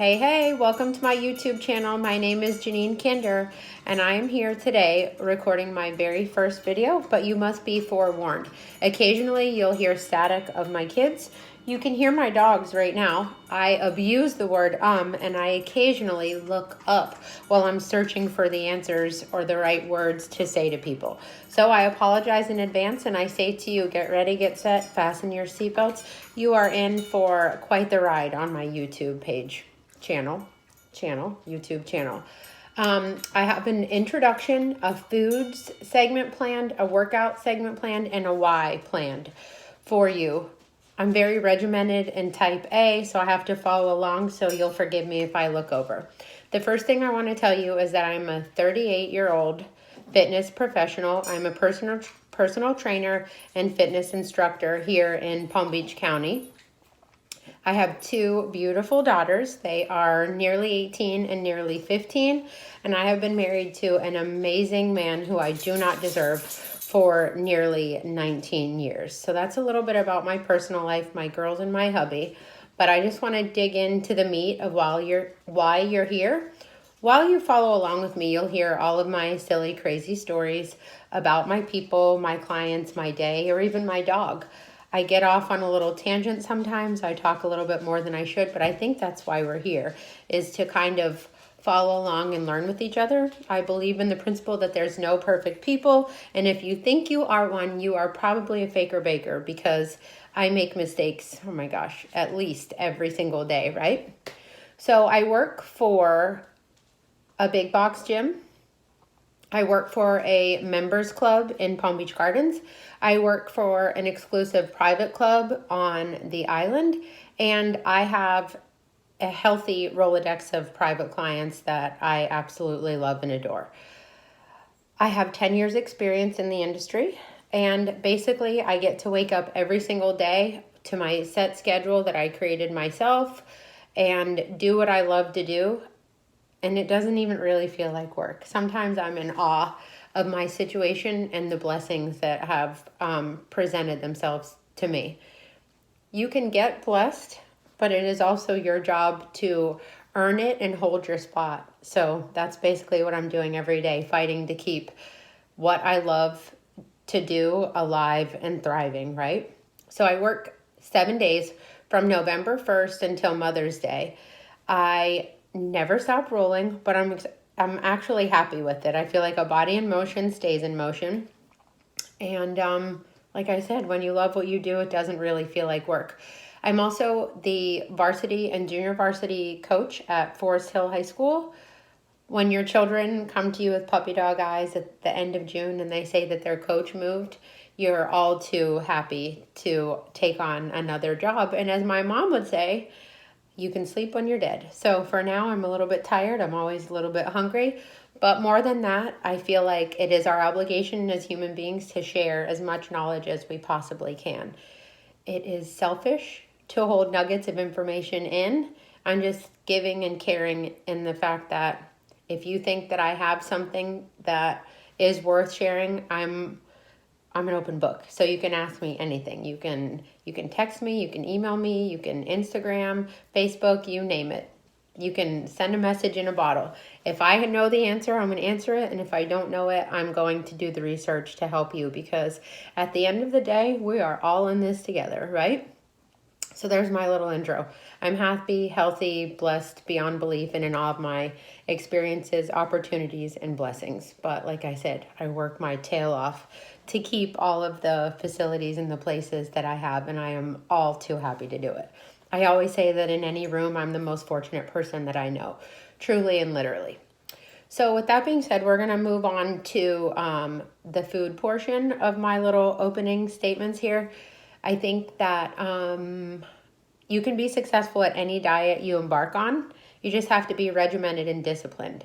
Hey, welcome to my YouTube channel. My name is Genene Kinder, and I am here today recording my very first video, but you must be forewarned. Occasionally, you'll hear static of my kids. You can hear my dogs right now. I abuse the word and I occasionally look up while I'm searching for the answers or the right words to say to people. So I apologize in advance, and I say to you, get ready, get set, fasten your seatbelts. You are in for quite the ride on my YouTube YouTube channel. I have an introduction, a foods segment planned, a workout segment planned, and a why planned for you. I'm very regimented in type A, so I have to follow along, so you'll forgive me if I look over. The first thing I want to tell you is that I'm a 38-year-old fitness professional. I'm a personal trainer and fitness instructor here in Palm Beach County. I have two beautiful daughters. They are nearly 18 and nearly 15, and I have been married to an amazing man who I do not deserve for nearly 19 years. So that's a little bit about my personal life, my girls, and my hubby. But I just want to dig into the meat of why you're here. While you follow along with me, you'll hear all of my silly, crazy stories about my people, my clients, my day, or even my dog. I get off on a little tangent sometimes. I talk a little bit more than I should, but I think that's why we're here, is to kind of follow along and learn with each other. I believe in the principle that there's no perfect people, and if you think you are one, you are probably a faker baker, because I make mistakes, oh my gosh, at least every single day, right? So I work for a big box gym. I work for a members club in Palm Beach Gardens. I work for an exclusive private club on the island, and I have a healthy Rolodex of private clients that I absolutely love and adore. I have 10 years experience in the industry, and basically I get to wake up every single day to my set schedule that I created myself and do what I love to do. And it doesn't even really feel like work. Sometimes I'm in awe of my situation and the blessings that have presented themselves to me. You can get blessed, but it is also your job to earn it and hold your spot. So that's basically what I'm doing every day, fighting to keep what I love to do alive and thriving, right? So I work 7 days from November 1st until Mother's Day. I never stop rolling, but I'm actually happy with it. I feel like a body in motion stays in motion. And like I said, when you love what you do, it doesn't really feel like work. I'm also the varsity and junior varsity coach at Forest Hill High School. When your children come to you with puppy dog eyes at the end of June and they say that their coach moved, you're all too happy to take on another job. And as my mom would say, you can sleep when you're dead. So for now, I'm a little bit tired. I'm always a little bit hungry. But more than that, I feel like it is our obligation as human beings to share as much knowledge as we possibly can. It is selfish to hold nuggets of information in. I'm just giving and caring in the fact that if you think that I have something that is worth sharing, I'm an open book. So you can ask me anything. You can text me, you can email me, you can Instagram, Facebook, you name it. You can send a message in a bottle. If I know the answer, I'm going to answer it. And if I don't know it, I'm going to do the research to help you, because at the end of the day, we are all in this together, right? So there's my little intro. I'm happy, healthy, blessed beyond belief, and in awe of my experiences, opportunities, and blessings. But like I said, I work my tail off to keep all of the facilities and the places that I have, and I am all too happy to do it. I always say that in any room, I'm the most fortunate person that I know, truly and literally. So with that being said, we're going to move on to the food portion of my little opening statements here. I think that you can be successful at any diet you embark on. You just have to be regimented and disciplined.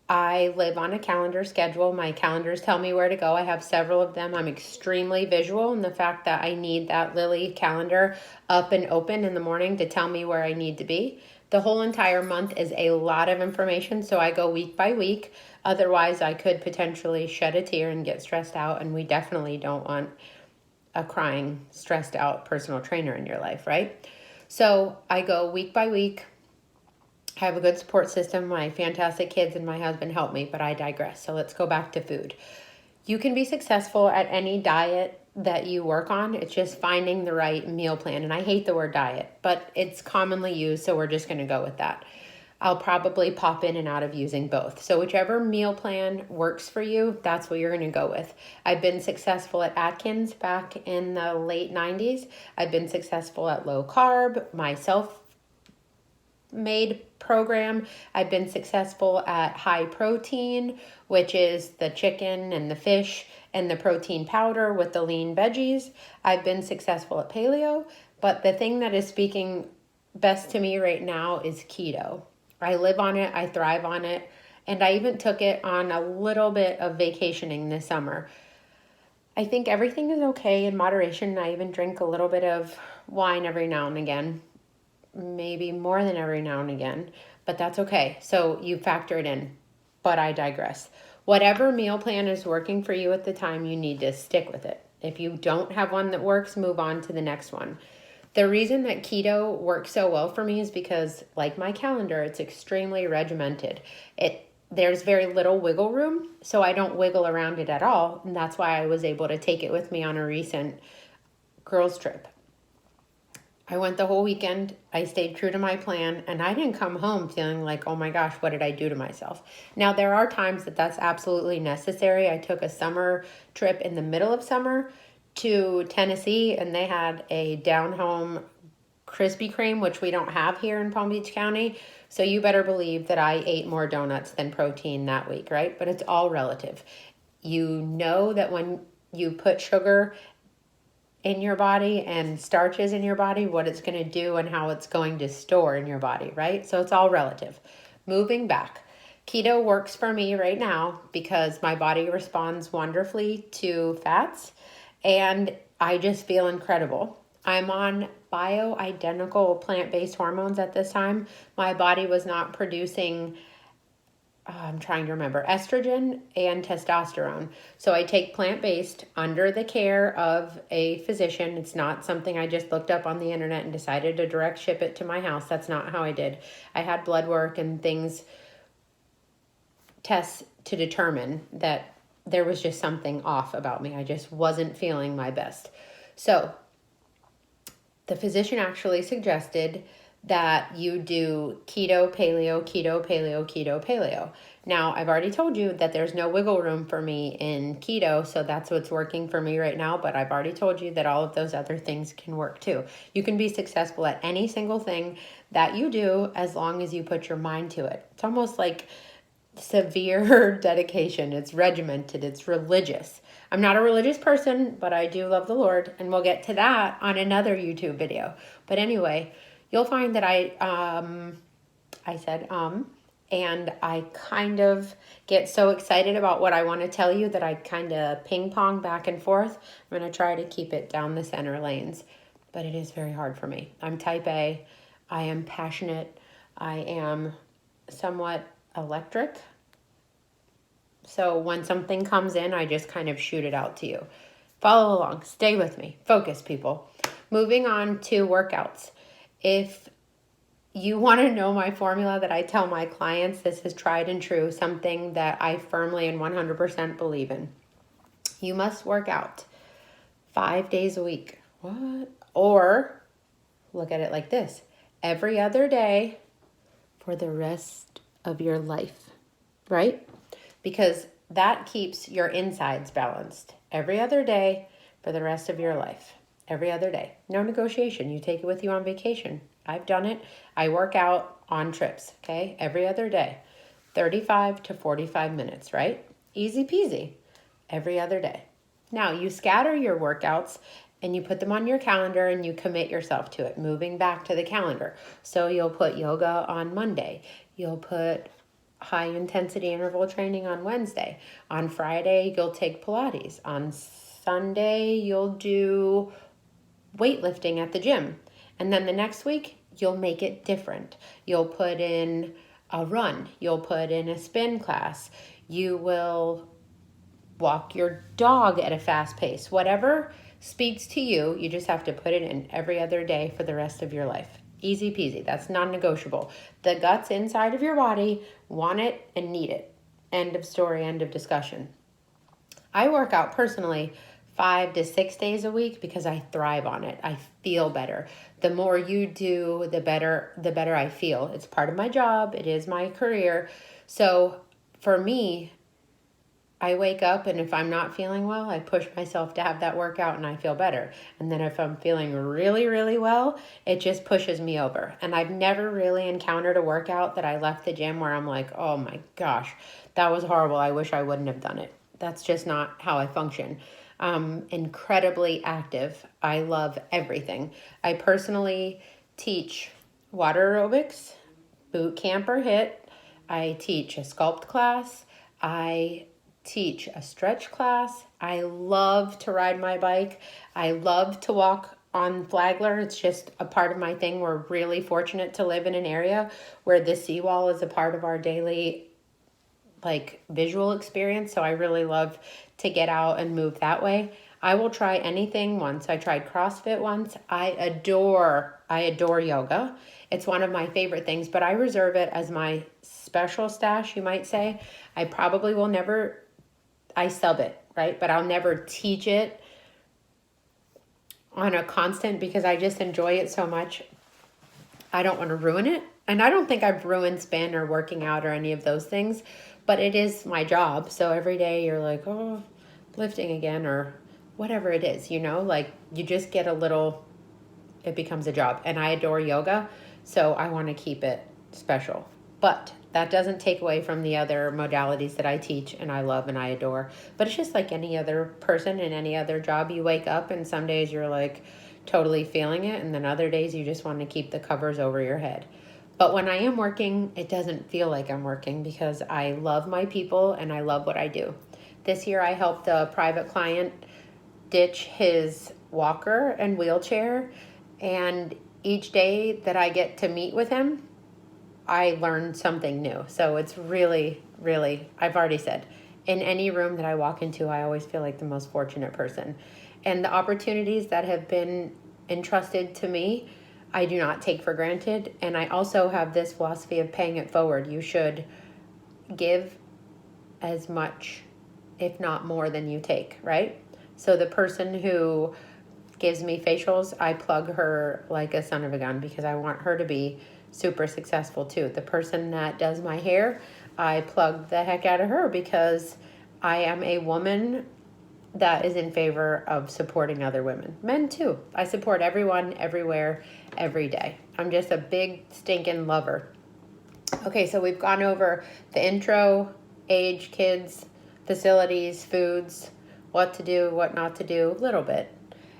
I live on a calendar schedule. My calendars tell me where to go. I have several of them. I'm extremely visual in the fact that I need that Lily calendar up and open in the morning to tell me where I need to be. The whole entire month is a lot of information, so I go week by week. Otherwise, I could potentially shed a tear and get stressed out, and we definitely don't want a crying, stressed out personal trainer in your life, right? So I go week by week, I have a good support system. My fantastic kids and my husband help me, but I digress. So let's go back to food. You can be successful at any diet that you work on. It's just finding the right meal plan. And I hate the word diet, but it's commonly used, so we're just going to go with that. I'll probably pop in and out of using both. So whichever meal plan works for you, that's what you're going to go with. I've been successful at Atkins back in the late 90s. I've been successful at low carb, my self-made program. I've been successful at high protein, which is the chicken and the fish and the protein powder with the lean veggies. I've been successful at paleo, but the thing that is speaking best to me right now is keto. I live on it, I thrive on it, and I even took it on a little bit of vacationing this summer. I think everything is okay in moderation. I even drink a little bit of wine every now and again, maybe more than every now and again, but that's okay. So you factor it in, but I digress. Whatever meal plan is working for you at the time, you need to stick with it. If you don't have one that works, move on to the next one. The reason that keto works so well for me is because, like my calendar, it's extremely regimented. There's very little wiggle room, so I don't wiggle around it at all, and that's why I was able to take it with me on a recent girls' trip. I went the whole weekend, I stayed true to my plan, and I didn't come home feeling like, oh my gosh, what did I do to myself? Now, there are times that that's absolutely necessary. I took a summer trip in the middle of summer to Tennessee, and they had a down-home Krispy Kreme, which we don't have here in Palm Beach County. So you better believe that I ate more donuts than protein that week, right? But it's all relative. You know that when you put sugar in your body and starches in your body, what it's going to do and how it's going to store in your body, right? So it's all relative. Moving back. Keto works for me right now because my body responds wonderfully to fats and I just feel incredible. I'm on bioidentical plant-based hormones at this time. My body was not producing, I'm trying to remember, estrogen and testosterone. So I take plant-based under the care of a physician. It's not something I just looked up on the internet and decided to direct ship it to my house. That's not how I did. I had blood work and tests to determine that there was just something off about me. I just wasn't feeling my best. So the physician actually suggested that you do keto, paleo, keto, paleo, keto, paleo. Now, I've already told you that there's no wiggle room for me in keto, so that's what's working for me right now, but I've already told you that all of those other things can work too. You can be successful at any single thing that you do as long as you put your mind to it. It's almost like severe dedication. It's regimented. It's religious. I'm not a religious person, but I do love the Lord, and we'll get to that on another YouTube video. But anyway, you'll find that I said and I kind of get so excited about what I want to tell you that I kind of ping pong back and forth. I'm going to try to keep it down the center lanes, but it is very hard for me. I'm type A. I am passionate. I am somewhat electric. So when something comes in, I just kind of shoot it out to you. Follow along. Stay with me. Focus, people. Moving on to workouts. If you want to know my formula that I tell my clients, this is tried and true, something that I firmly and 100% believe in. You must work out 5 days a week. What? Or look at it like this. Every other day for the rest of your life, right? Because that keeps your insides balanced. Every other day for the rest of your life. Every other day. No negotiation. You take it with you on vacation. I've done it. I work out on trips, okay? Every other day. 35 to 45 minutes, right? Easy peasy. Every other day. Now, you scatter your workouts and you put them on your calendar and you commit yourself to it, moving back to the calendar. So you'll put yoga on Monday. You'll put high intensity interval training on Wednesday. On Friday, you'll take Pilates. On Sunday, you'll do weightlifting at the gym. And then the next week, you'll make it different. You'll put in a run. You'll put in a spin class. You will walk your dog at a fast pace. Whatever speaks to you, you just have to put it in every other day for the rest of your life. Easy peasy. That's non-negotiable. The guts inside of your body want it and need it. End of story, end of discussion. I work out personally 5 to 6 days a week because I thrive on it. I feel better. The more you do, the better I feel. It's part of my job. It is my career. So for me, I wake up and if I'm not feeling well, I push myself to have that workout and I feel better. And then if I'm feeling really, really well, it just pushes me over. And I've never really encountered a workout that I left the gym where I'm like, oh my gosh, that was horrible. I wish I wouldn't have done it. That's just not how I function. Incredibly active. I love everything. I personally teach water aerobics, boot camp or HIIT. I teach a sculpt class. I teach a stretch class. I love to ride my bike. I love to walk on Flagler. It's just a part of my thing. We're really fortunate to live in an area where the seawall is a part of our daily visual experience. So I really love to get out and move that way. I will try anything once. I tried CrossFit once. I adore yoga. It's one of my favorite things, but I reserve it as my special stash, you might say. I probably will never, I sub it, right? But I'll never teach it on a constant because I just enjoy it so much. I don't want to ruin it. And I don't think I've ruined spin or working out or any of those things, but it is my job. So every day you're like, oh, lifting again or whatever it is, you just get a little, it becomes a job. And I adore yoga, so I want to keep it special. But that doesn't take away from the other modalities that I teach and I love and I adore. But it's just like any other person in any other job. You wake up and some days you're like totally feeling it, and then other days you just want to keep the covers over your head. But when I am working, it doesn't feel like I'm working because I love my people and I love what I do. This year I helped a private client ditch his walker and wheelchair, and each day that I get to meet with him, I learn something new. So it's really, really, I've already said, in any room that I walk into, I always feel like the most fortunate person. And the opportunities that have been entrusted to me, I do not take for granted. And I also have this philosophy of paying it forward. You should give as much, if not more, than you take, right? So the person who gives me facials, I plug her like a son of a gun because I want her to be super successful too. The person that does my hair, I plug the heck out of her because I am a woman that is in favor of supporting other women. Men too. I support everyone, everywhere, every day. I'm just a big stinking lover. Okay, so we've gone over the intro, age, kids, facilities, foods, what to do, what not to do, a little bit.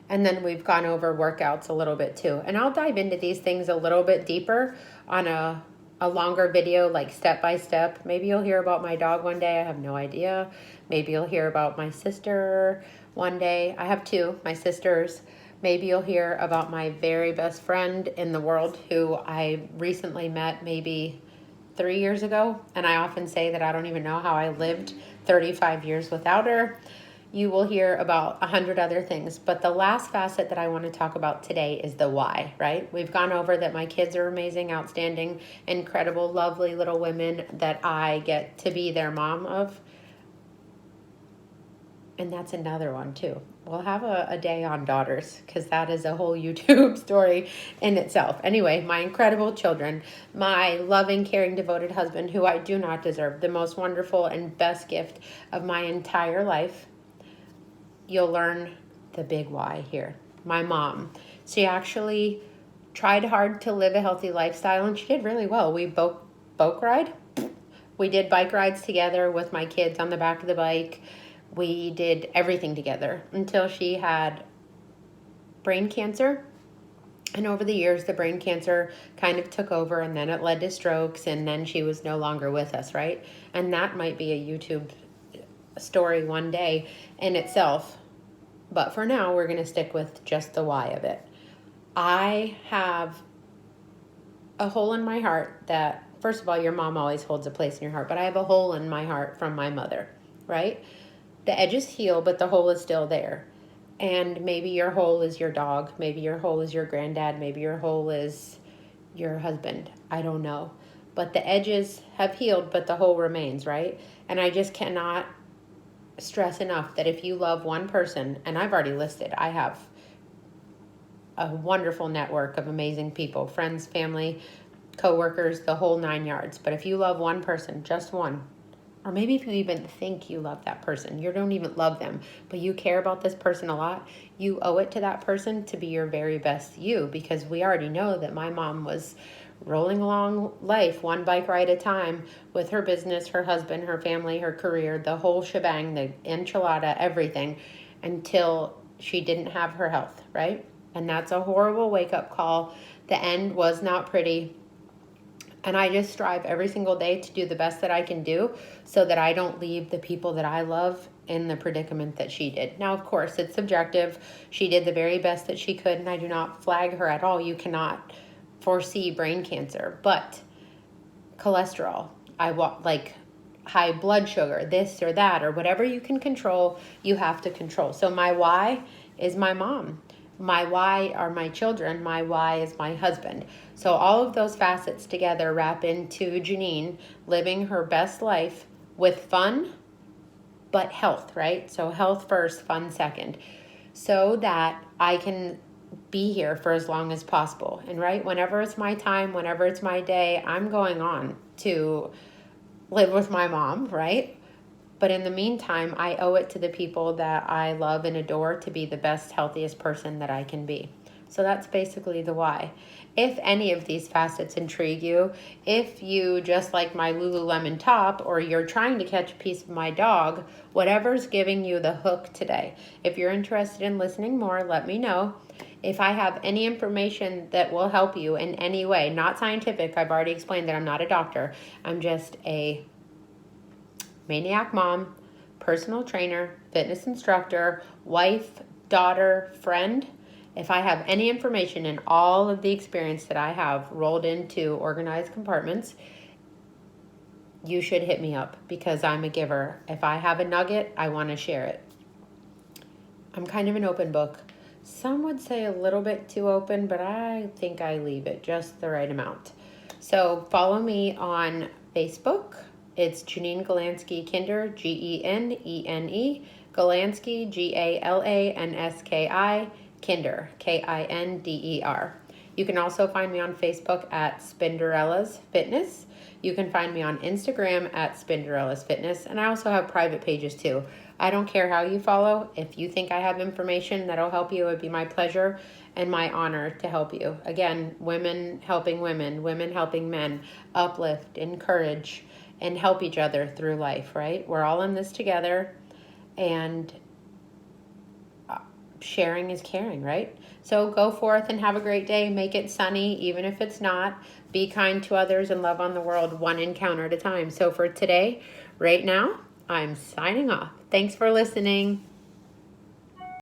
And then we've gone over workouts a little bit too. And I'll dive into these things a little bit deeper on a longer video, like step by step. Maybe you'll hear about my dog one day. I have no idea. Maybe you'll hear about my sister one day. I have two, my sisters. Maybe you'll hear about my very best friend in the world who I recently met maybe 3 years ago. And I often say that I don't even know how I lived 35 years without her. You will hear about 100 other things. But the last facet that I want to talk about today is the why, right? We've gone over that my kids are amazing, outstanding, incredible, lovely little women that I get to be their mom of. And that's another one too. We'll have a day on daughters because that is a whole YouTube story in itself. Anyway, my incredible children, my loving, caring, devoted husband who I do not deserve, the most wonderful and best gift of my entire life. You'll learn the big why here. My mom, she actually tried hard to live a healthy lifestyle and she did really well. We boat ride. We did bike rides together with my kids on the back of the bike. We did everything together until she had brain cancer. And over the years, the brain cancer kind of took over and then it led to strokes and then she was no longer with us, right? And that might be a YouTube story one day in itself. But for now, we're going to stick with just the why of it. I have a hole in my heart that, first of all, your mom always holds a place in your heart, but I have a hole in my heart from my mother, right? The edges heal, but the hole is still there. And maybe your hole is your dog. Maybe your hole is your granddad. Maybe your hole is your husband. I don't know. But the edges have healed, but the hole remains, right? And I just cannot stress enough that if you love one person, and I've already listed, I have a wonderful network of amazing people, friends, family, coworkers, the whole 9 yards. But if you love one person, just one, or maybe if you even think you love that person, you don't even love them, but you care about this person a lot, you owe it to that person to be your very best you, because we already know that my mom was rolling along life one bike ride at a time with her business, her husband, her family, her career, the whole shebang, the enchilada, everything, until she didn't have her health, right? And that's a horrible wake-up call. The end was not pretty. And I just strive every single day to do the best that I can do so that I don't leave the people that I love in the predicament that she did. Now, of course, it's subjective. She did the very best that she could, and I do not flag her at all. You cannot foresee brain cancer, but cholesterol, like high blood sugar, this or that, or whatever you can control, you have to control. So my why is my mom. My why are my children. My why is my husband. So all of those facets together wrap into Genene living her best life with fun, but health, right? So health first, fun second, so that I can be here for as long as possible. And right, whenever it's my time, whenever it's my day, I'm going on to live with my mom, right? But in the meantime, I owe it to the people that I love and adore to be the best, healthiest person that I can be. So that's basically the why. If any of these facets intrigue you, if you just like my Lululemon top, or you're trying to catch a piece of my dog, whatever's giving you the hook today. If you're interested in listening more, let me know. If I have any information that will help you in any way, not scientific, I've already explained that I'm not a doctor. I'm just a maniac mom, personal trainer, fitness instructor, wife, daughter, friend. If I have any information in all of the experience that I have rolled into organized compartments, you should hit me up, because I'm a giver. If I have a nugget, I want to share it. I'm kind of an open book. Some would say a little bit too open, but I think I leave it just the right amount. So follow me on Facebook. It's Genene Galansky Kinder, Genene, Galansky, Galanski, Kinder, Kinder. You can also find me on Facebook at Spinderella's Fitness. You can find me on Instagram at Spinderella's Fitness, and I also have private pages too. I don't care how you follow. If you think I have information that'll help you, it would be my pleasure and my honor to help you. Again, women helping women helping men, uplift, encourage, and help each other through life, right? We're all in this together, and sharing is caring, right? So go forth and have a great day. Make it sunny, even if it's not. Be kind to others and love on the world one encounter at a time. So for today, right now, I'm signing off. Thanks for listening.